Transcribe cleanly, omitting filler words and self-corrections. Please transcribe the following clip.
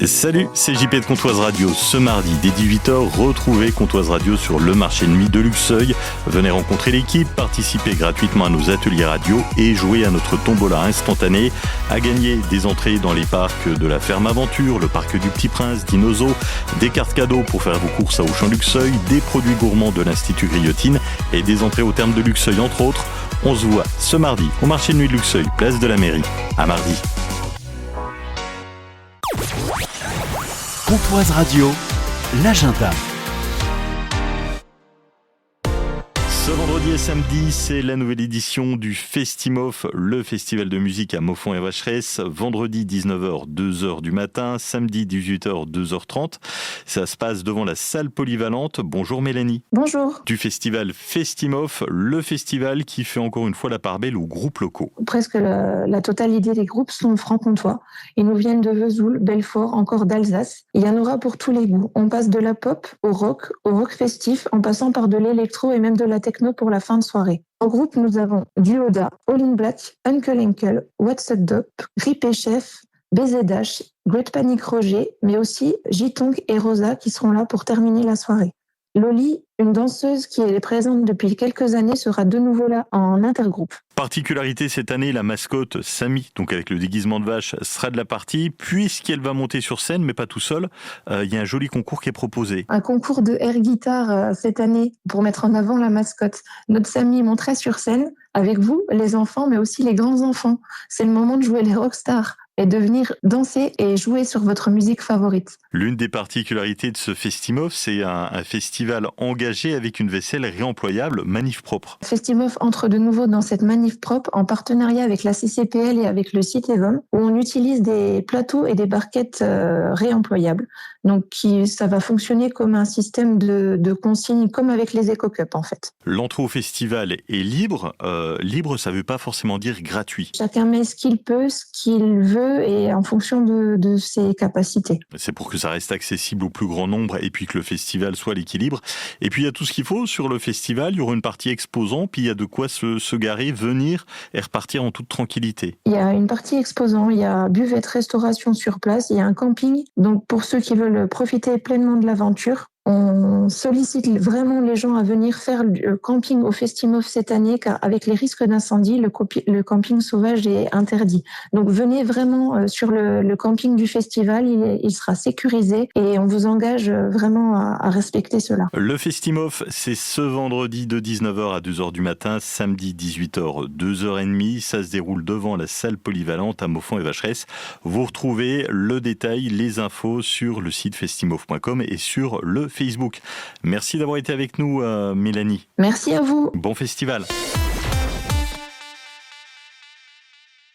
Salut, c'est JP de Comptoise Radio. Ce mardi, dès 18h, retrouvez Comptoise Radio sur le marché de nuit de Luxeuil. Venez rencontrer l'équipe, participer gratuitement à nos ateliers radio et jouer à notre tombola instantanée. À gagner des entrées dans les parcs de la Ferme Aventure, le parc du Petit Prince, Dinozo, des cartes cadeaux pour faire vos courses à Auchan Luxeuil, des produits gourmands de l'Institut Griotine et des entrées au terme de Luxeuil, entre autres. On se voit ce mardi au marché de nuit de Luxeuil, place de la Mairie. À mardi. Comptoise Radio, l'agenda. Ce vendredi et samedi, c'est la nouvelle édition du Festimof, le festival de musique à Moffon et Vacheresse. Vendredi 19h, 2h du matin, samedi 18h, 2h30. Ça se passe devant la salle polyvalente. Bonjour Mélanie. Bonjour. Du festival Festimof, le festival qui fait encore une fois la part belle aux groupes locaux. Presque la totalité des groupes sont franc-comtois. Ils nous viennent de Vesoul, Belfort, encore d'Alsace. Il y en aura pour tous les goûts. On passe de la pop au rock festif, en passant par de l'électro et même de la techno pour la fin de soirée. En groupe, nous avons Duoda, All in Black, Uncle Enkel, What's Up Dope, Rip et Chef, BZH, Great Panic Roger, mais aussi J-Tonk et Rosa qui seront là pour terminer la soirée. Loli, une danseuse qui est présente depuis quelques années, sera de nouveau là en intergroupe. Particularité cette année, la mascotte Samy, donc avec le déguisement de vache, sera de la partie, puisqu'elle va monter sur scène, mais pas tout seul. Il y a un joli concours qui est proposé. Un concours de air guitare cette année pour mettre en avant la mascotte. Notre Samy monterait sur scène avec vous, les enfants, mais aussi les grands-enfants. C'est le moment de jouer les rockstars et de venir danser et jouer sur votre musique favorite. L'une des particularités de ce Festimof, c'est un festival engagé avec une vaisselle réemployable, Manif Propre. Festimof entre de nouveau dans cette Manif Propre en partenariat avec la CCPL et avec le site Evon, où on utilise des plateaux et des barquettes réemployables. Donc ça va fonctionner comme un système de consigne, comme avec les Eco-Cups en fait. L'entrée au festival est libre. Libre, ça ne veut pas forcément dire gratuit. Chacun met ce qu'il peut, ce qu'il veut, et en fonction de ses capacités. C'est pour que ça reste accessible au plus grand nombre et puis que le festival soit à l'équilibre. Et puis il y a tout ce qu'il faut sur le festival. Il y aura une partie exposant, puis il y a de quoi se garer, venir et repartir en toute tranquillité. Il y a une partie exposant, il y a buvette, restauration sur place, il y a un camping. Donc pour ceux qui veulent profiter pleinement de l'aventure, on sollicite vraiment les gens à venir faire le camping au Festimof cette année, car avec les risques d'incendie, le camping sauvage est interdit. Donc venez vraiment sur le camping du festival, il sera sécurisé et on vous engage vraiment à respecter cela. Le Festimof, c'est ce vendredi de 19h à 2h du matin, samedi 18h, 2h30. Ça se déroule devant la salle polyvalente à Moffon et Vacheresse. Vous retrouvez le détail, les infos sur le site festimof.com et sur le Facebook. Merci d'avoir été avec nous, Mélanie. Merci à vous. Bon festival.